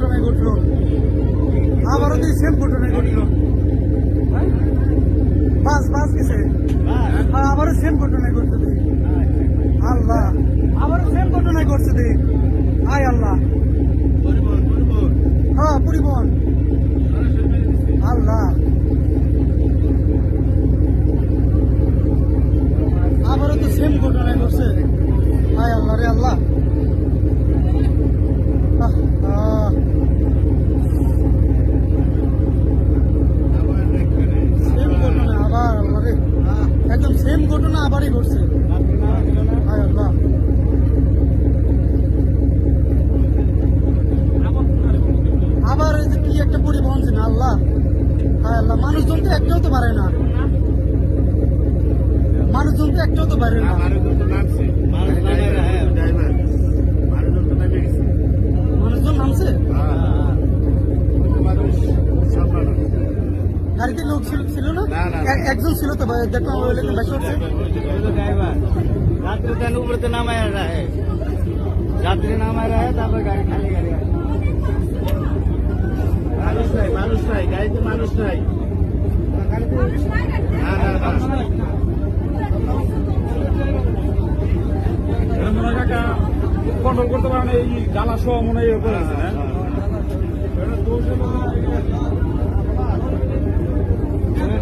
ঘটনায় ঘটলো, আবারও তুই সেম ঘটনায় ঘটলো। বাস গেছে, আবারও সেম ঘটনায় ঘটছে তুই। আল্লাহ, আবারও সেম ঘটনায় ঘটছে তুই। আয় আল্লাহ, হ্যাঁ পরিবহন। আল্লাহ, আবারও তো সেম ঘটনায় ঘটছে। আয় আল্লাহ রে আল্লাহ। সেম ঘটনা আবার, আল্লাহ রে, একদম সেম ঘটনা আবারই ঘটছে। আয় আল্লাহ, আবার এই যে কি একটা পরিবহন ছিল। আল্লাহ, আয় আল্লাহ, মানুষজন তো একটাও তো পারে না, মানুষজন তো একটাও তো পারে না। মানুষজন নামছে, গাড়িতে লোক ছিল না, একজন ছিল তো দেখলাম বেশি হচ্ছে। रात्रि का ऊपर तो नाम आ रहा है, रात्रि नाम आ रहा है, तब गाड़ी खाली गाड़ी मानुष नहीं गाड़ी तो मानुष नहीं কন্ট্রোল করতে পারে না, এই জ্বালা সহ মনে হয় করেছে।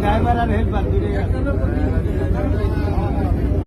ड्राइवर और हेल्पर